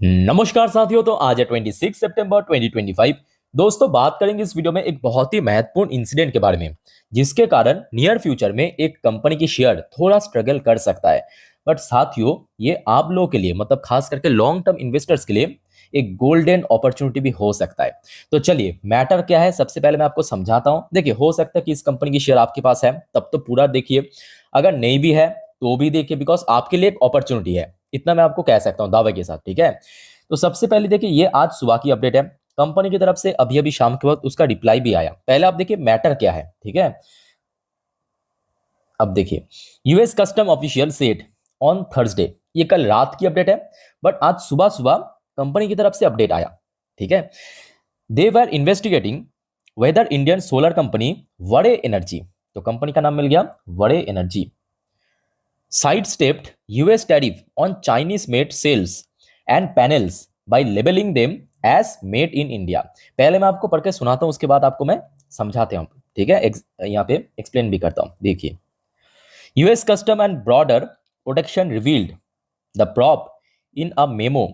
नमस्कार साथियों। तो आज है 26 सितंबर 2025। दोस्तों, बात करेंगे इस वीडियो में एक बहुत ही महत्वपूर्ण इंसिडेंट के बारे में, जिसके कारण नियर फ्यूचर में एक कंपनी की शेयर थोड़ा स्ट्रगल कर सकता है। बट साथियों, ये आप लोगों के लिए मतलब खास करके लॉन्ग टर्म इन्वेस्टर्स के लिए एक गोल्डन अपॉर्चुनिटी भी हो सकता है। तो चलिए, मैटर क्या है सबसे पहले मैं आपको समझाता हूं। देखिए, हो सकता है कि इस कंपनी की शेयर आपके पास है, तब तो पूरा देखिए। अगर नहीं भी है तो भी देखिए, बिकॉज आपके लिए एक अपॉर्चुनिटी है, इतना मैं आपको कह सकता हूं दावे के साथ। ठीक है, तो सबसे पहले देखिए, ये आज सुबह की अपडेट है। कंपनी की तरफ से अभी अभी शाम के वक्त उसका रिप्लाई भी आया। पहले आप देखिए मैटर क्या है। ठीक है, अब देखिए, US custom official said on Thursday, ये कल रात की अपडेट है, बट आज सुबह सुबह कंपनी की तरफ से अपडेट आया। ठीक है, they were investigating whether Indian solar company Waaree energy, तो कंपनी का नाम मिल गया Waaree energy, side stepped US tariff on Chinese made cells and panels by labelling them as made in India. पहले मैं आपको पढ़ के सुनाता हूं, उसके बाद आपको मैं समझाते हूं। ठीक है, यहाँ पे एक्सप्लेन भी करता हूं। देखिए, US custom and border protection revealed the probe in a memo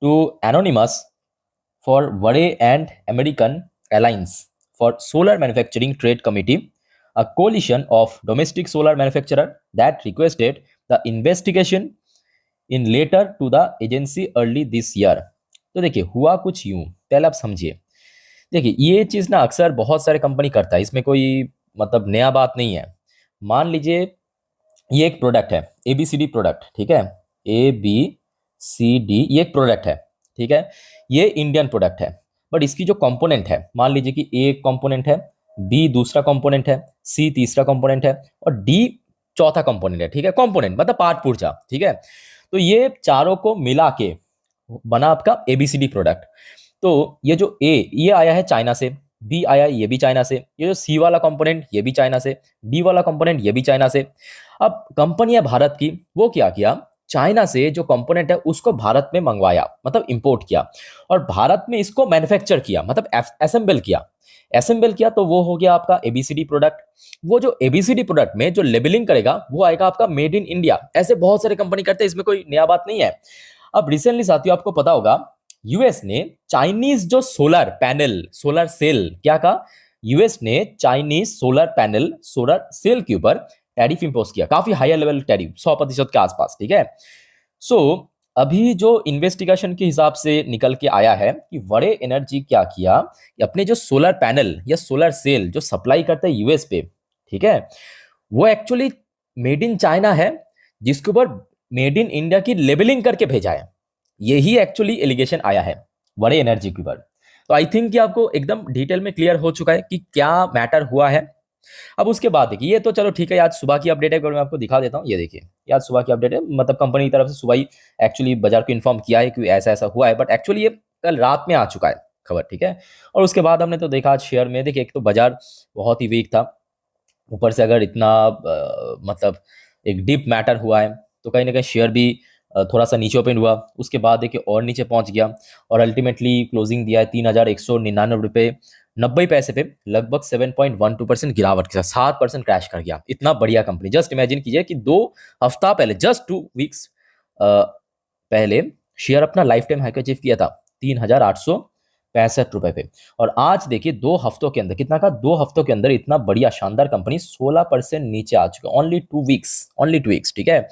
to anonymous for Vade and American Alliance for Solar Manufacturing Trade Committee, a coalition of domestic solar manufacturers that requested the investigation in letter to the agency early this year। तो देखिए, हुआ कुछ यूं, पहले आप समझिए। देखिए, ये चीज़ ना अक्सर बहुत सारे कंपनी करता है, इसमें कोई मतलब नया बात नहीं है। मान लीजिए, ये एक प्रोडक्ट है, एबीसीडी प्रोडक्ट। ठीक है, ए बी सी डी, ये एक प्रोडक्ट है। ठीक है, ये इंडियन प्रोडक्ट है, बट इसकी जो कंपोनेंट है, मान लीजिए कि ए एक कंपोनेंट है, बी दूसरा कंपोनेंट है, सी तीसरा कंपोनेंट है, और डी चौथा कंपोनेंट है। ठीक है, कंपोनेंट मतलब पार्ट पुर्जा। ठीक है, तो ये चारों को मिला के बना आपका एबीसीडी प्रोडक्ट। तो ये जो ए, ये आया है चाइना से, बी आया है ये भी चाइना से, ये जो सी वाला कंपोनेंट ये भी चाइना से, डी वाला कंपोनेंट ये भी चाइना से। अब कंपनी है भारत की, वो क्या किया, चाइना से जो कंपोनेंट है उसको भारत में मंगवाया, मतलब इंपोर्ट किया, और भारत में इसको मैन्युफैक्चर किया, मतलब असेंबल किया। असेंबल किया तो वो हो गया आपका एबीसीडी प्रोडक्ट। वो जो एबीसीडी प्रोडक्ट में जो लेबलिंग करेगा वो आएगा आपका मेड इन इंडिया। ऐसे बहुत सारे कंपनी करते हैं, इसमें कोई नया बात नहीं है। अब रिसेंटली साथियों, आपको पता होगा, यूएस ने चाइनीज जो सोलर पैनल, सोलर सेल, क्या कहा, यूएस ने Chinese solar panel, solar cell के ऊपर टैरिफ इंपोज किया, काफी हायर लेवल टैरिफ, 100% के आसपास। ठीक है, सो अभी जो इन्वेस्टिगेशन के हिसाब से निकल के आया है कि वड़े एनर्जी क्या किया कि अपने जो सोलर पैनल या सोलर सेल जो सप्लाई करता है यूएस पे, ठीक है, वो एक्चुअली मेड इन चाइना है, जिसके ऊपर मेड इन इंडिया की लेबलिंग करके भेजा है। यही एक्चुअली एलिगेशन आया है वड़े एनर्जी के ऊपर। तो आई थिंक कि आपको एकदम डिटेल में क्लियर हो चुका है कि क्या मैटर हुआ है। अब उसके बाद देखिए, ये तो चलो ठीक है, आज सुबह की अपडेट है, मैं आपको दिखा देता हूँ। ये देखिए, ये आज सुबह की अपडेट है, मतलब कंपनी की तरफ से सुबह ही एक्चुअली बाजार को इन्फॉर्म किया है कि ऐसा ऐसा हुआ है, बट एक्चुअली ये कल रात में आ चुका है खबर। ठीक है, और उसके बाद हमने तो देखा आज शेयर में, देखिए एक तो बाजार बहुत ही वीक था, ऊपर से अगर इतना मतलब एक डीप मैटर हुआ है, तो कहीं ना कहीं शेयर भी थोड़ा सा नीचे ओपन हुआ, उसके बाद देखिए और नीचे पहुंच गया, और अल्टीमेटली क्लोजिंग दिया है 3,199 रुपये 90 पैसे पे, लगभग 7.12% गिरावट के साथ 7% क्रैश कर गया। इतना बढ़िया कंपनी, जस्ट इमेजिन कीजिए कि 2 हफ्ता पहले, जस्ट 2 वीक्स पहले शेयर अपना लाइफ टाइम हाई अचीव किया था 3,865 रुपए पे, और आज देखिए 2 हफ्तों के अंदर कितना का, 2 हफ्तों के अंदर इतना बढ़िया शानदार कंपनी 16% नीचे आ चुका है। Only 2 weeks, only 2 weeks. ठीक है,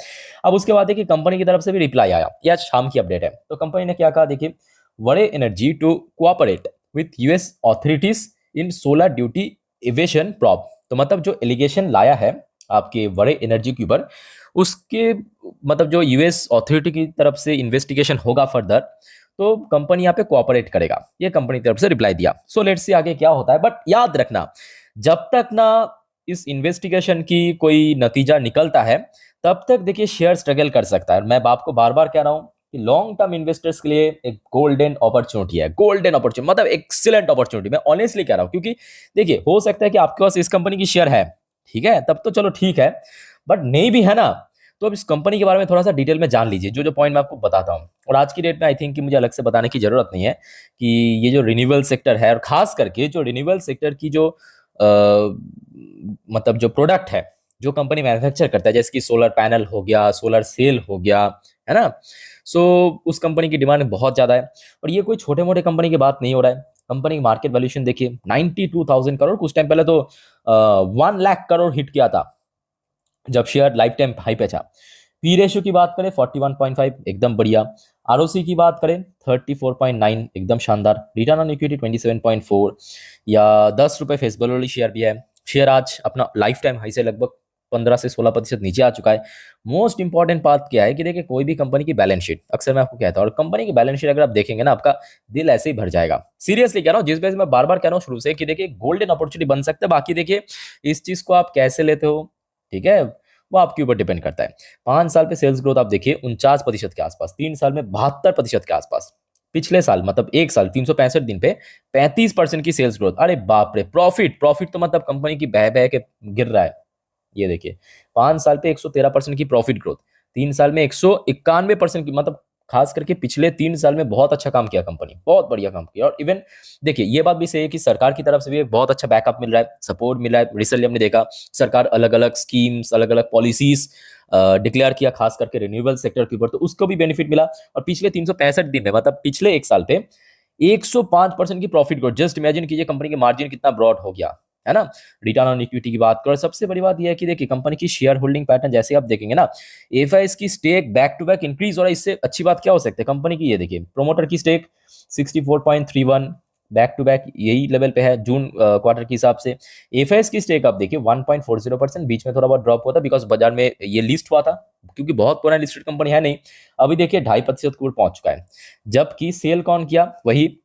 अब उसके बाद देखिए कंपनी की तरफ से भी रिप्लाई आया, यह शाम की अपडेट है। तो कंपनी ने क्या कहा, देखिए, Vade energy to cooperate with US authorities in solar duty evasion probe. तो मतलब जो एलिगेशन लाया है आपके वड़े एनर्जी के ऊपर, उसके मतलब जो यूएस अथॉरिटी की तरफ से इन्वेस्टिगेशन होगा फर्दर, तो कंपनी यहाँ पे कोऑपरेट करेगा, ये कंपनी की तरफ से रिप्लाई दिया। सो लेट्स सी आगे क्या होता है, बट याद रखना, जब तक ना इस इन्वेस्टिगेशन की कोई नतीजा निकलता है, तब तक देखिए शेयर स्ट्रगल कर सकता है। मैं आपको बार बार कह रहा हूं कि लॉन्ग टर्म इन्वेस्टर्स के लिए एक गोल्डन अपॉर्चुनिटी है, गोल्डन अपॉर्चुनिटी मतलब एक्सीलेंट अपॉर्चुनिटी, मैं ऑनेस्टली कह रहा हूं। क्योंकि देखिए, हो सकता है कि आपके पास इस कंपनी की शेयर है, ठीक है, तब तो चलो ठीक है, बट नहीं भी है ना, तो अब इस कंपनी के बारे में थोड़ा सा डिटेल में जान लीजिए, जो जो पॉइंट मैं आपको बताता हूँ। और आज की डेट में आई थिंक कि मुझे अलग से बताने की जरूरत नहीं है कि ये जो रिन्यूएबल सेक्टर है, और खास करके जो रिन्यूएबल सेक्टर की जो मतलब जो प्रोडक्ट है, जो कंपनी मैन्युफैक्चर करता है, जैसे कि सोलर पैनल हो गया, सोलर सेल हो गया, है ना। सो उस कंपनी की डिमांड बहुत ज़्यादा है, और ये कोई छोटे मोटे कंपनी की बात नहीं हो रहा है। कंपनी की मार्केट वैल्यूएशन देखिए 92,000 करोड़, कुछ टाइम पहले तो 1 लाख करोड़ हिट किया था जब शेयर लाइफ टाइम हाई पे था। पी रेशियो की बात करें 41.5, एकदम बढ़िया। आरओसी की बात करें 34.9, एकदम शानदार। रिटर्न ऑन इक्विटी 27.4, या 10 रुपये फेस वैल्यू वाली शेयर भी है। शेयर आज अपना लाइफ टाइम हाई से लगभग 15 से 16% नीचे आ चुका है। मोस्ट इंपॉर्टेंट बात क्या है कि देखिए कोई भी कंपनी की बैलेंस शीट, अक्सर मैं आपको कहता हूँ, और कंपनी की बैलेंस शीट अगर आप देखेंगे ना, आपका दिल ऐसे ही भर जाएगा। सीरियसली कह रहा हूँ, जिस वजह से मैं बार बार कह रहा हूँ शुरू से कि देखिए गोल्डन अपॉर्चुनिटी बन सकता है। बाकी देखिए इस चीज को आप कैसे लेते हो, ठीक है, वो आपके ऊपर डिपेंड करता है। 5 साल पे सेल्स ग्रोथ आप देखिए 49% के आसपास, 3 साल में 72% के आसपास, पिछले साल मतलब एक साल 365 दिन पे 35% की सेल्स ग्रोथ। अरे बाप रे, प्रॉफिट प्रॉफिट तो मतलब कंपनी की बह बह के गिर रहा है। ये देखिए 5 साल पे 113% की प्रॉफिट ग्रोथ, 3 साल में 191% की, मतलब खास करके पिछले 3 साल में बहुत अच्छा काम किया कंपनी, बहुत बढ़िया काम किया। और इवन देखिए ये बात भी सही है कि सरकार की तरफ से भी एक बहुत अच्छा बैकअप मिल रहा है, सपोर्ट मिल रहा है। रिसेंटली हमने देखा सरकार अलग अलग स्कीम्स, अलग अलग पॉलिसीज डिक्लेयर किया, खास करके रिन्यूएबल सेक्टर के ऊपर, तो उसको भी बेनिफिट मिला। और पिछले 365 दिन में, मतलब पिछले एक साल पे 105% की प्रॉफिट ग्रोथ। जस्ट इमेजिन कीजिए कंपनी के मार्जिन कितना ब्रॉड हो गया, है ना। रिटर्न ऑन इक्विटी की बात करो, सबसे बड़ी बात यह है कि देखिए कंपनी की शेयर होल्डिंग पैटर्न जैसे आप देखेंगे ना, एफआईएस की stake back to back increase हो रहा है। इससे अच्छी बात क्या हो सकती है कंपनी की, ये देखिए प्रोमोटर की स्टेक 64.31 बैक टू बैक यही लेवल पे है जून क्वार्टर के हिसाब से। एफआईएस की स्टेक आप देखिए 1.40%, बीच में थोड़ा बहुत ड्रॉप हुआ था बिकॉज बाजार में ये लिस्ट हुआ था, क्योंकि बहुत पुरानी लिस्टेड कंपनी है नहीं। अभी देखिए 2.5% के ऊपर पहुंच चुका है। जबकि सेल कौन किया, वही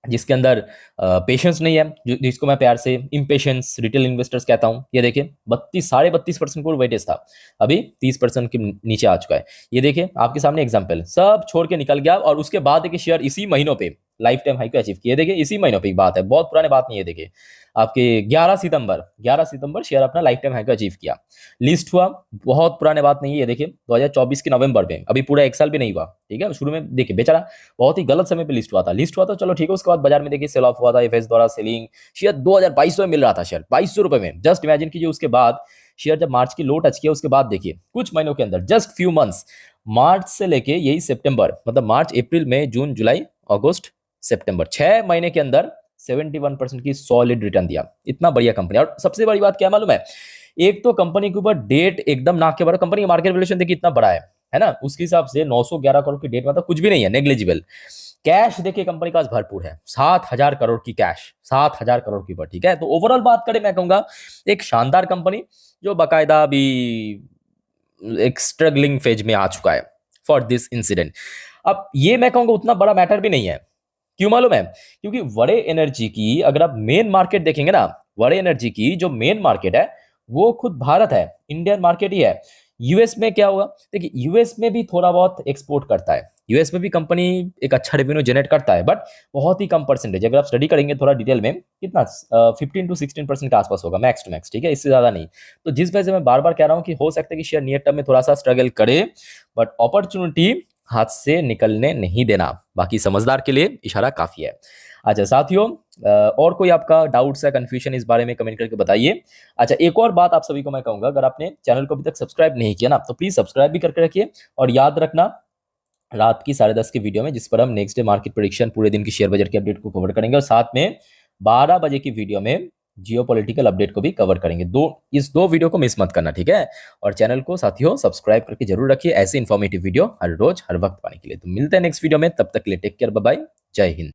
जिसके अंदर पेशेंस नहीं है, जिसको मैं प्यार से इम्पेशेंस रिटेल इन्वेस्टर्स कहता हूं। ये देखिए 32 32.5% को वेटेज था, अभी 30% के नीचे आ चुका है। ये देखिए आपके सामने एग्जांपल, सब छोड़ के निकल गया, और उसके बाद देखिए शेयर इसी महीनों पे लाइफ टाइम हाई को अचीव किए। देखिए इसी महीनों पे की बात है, बहुत पुराने बात नहीं है। देखिए आपके 11 सितंबर शेयर अपना लाइफ टाइम हाई को अचीव किया, लिस्ट हुआ, बहुत पुराने बात नहीं है। ये देखिए 2024 के नवंबर में, अभी पूरा एक साल भी नहीं हुआ, ठीक है। शुरू में देखिए बेचारा बहुत ही गलत समय पे लिस्ट हुआ था चलो ठीक है। उसके बाद बाजार में देखिए सेल ऑफ हुआ था, एफएस द्वारा सेलिंग, शेयर 2200 में मिल रहा था, शेयर 2200 रुपए में। जस्ट इमेजिन कीजिए उसके बाद शेयर जब मार्च की लो टच किया, उसके बाद देखिए कुछ महीनों के अंदर, जस्ट फ्यू मंथ्स, मार्च से लेके यही सितंबर, मतलब मार्च अप्रैल मई जून जुलाई अगस्त सितंबर, 6 महीने के अंदर 71% की सॉलिड रिटर्न दिया। इतना बढ़िया कंपनी। और सबसे बड़ी बात क्या मालूम है, एक तो कंपनी के ऊपर डेट एकदम नाक के बराबर, कंपनी का मार्केट वैल्यूएशन देखिए इतना बड़ा है ना, उसके हिसाब से 911 करोड़ की डेट, मतलब कुछ भी नहीं है, नेग्लिजिबल। कैश देखिए कंपनी का भरपूर है, 7,000 करोड़ की कैश, 7,000 करोड़ की पर, ठीक है। तो ओवरऑल बात करें, मैं कहूंगा एक शानदार कंपनी, जो बाकायदा अभी एक स्ट्रगलिंग फेज में आ चुका है फॉर दिस इंसिडेंट। अब ये मैं कहूंगा उतना बड़ा मैटर भी नहीं है, क्यों मालूम है, क्योंकि वड़े एनर्जी की अगर आप मेन मार्केट देखेंगे ना, वड़े एनर्जी की जो मेन मार्केट है वो खुद भारत है, इंडियन मार्केट ही है। यूएस में क्या होगा, देखिए यूएस में भी थोड़ा बहुत एक्सपोर्ट करता है, यूएस में भी कंपनी एक अच्छा रेवेन्यू जनरेट करता है, बट बहुत ही कम परसेंटेज। अगर आप स्टडी करेंगे थोड़ा डिटेल में, कितना 15 to 16% के आसपास होगा, मैक्स टू मैक्स, ठीक है, इससे ज्यादा नहीं। तो जिस वजह से मैं बार बार कह रहा हूं कि हो सकता है कि शेयर नियर टर्म में थोड़ा सा स्ट्रगल करे, बट अपॉर्चुनिटी हाथ से निकलने नहीं देना, बाकी समझदार के लिए इशारा काफी है। अच्छा साथियों, और कोई आपका डाउट्स या कंफ्यूजन इस बारे में कमेंट करके बताइए। अच्छा एक और बात आप सभी को मैं कहूंगा, अगर आपने चैनल को अभी तक सब्सक्राइब नहीं किया ना, तो प्लीज सब्सक्राइब भी करके रखिए। और याद रखना रात की 10:30 की वीडियो में, जिस पर हम नेक्स्ट डे मार्केट प्रेडिक्शन, पूरे दिन की शेयर बाजार की अपडेट को कवर करेंगे, और साथ में 12 बजे की वीडियो में जियो पॉलिटिकल अपडेट को भी कवर करेंगे। इस दो वीडियो को मिस मत करना, ठीक है। और चैनल को साथियों सब्सक्राइब करके जरूर रखिए, ऐसे इन्फॉर्मेटिव वीडियो हर रोज हर वक्त पाने के लिए। तो मिलते हैं नेक्स्ट वीडियो में, तब तक के लिए टेक केयर, बाय बाय, जय हिंद।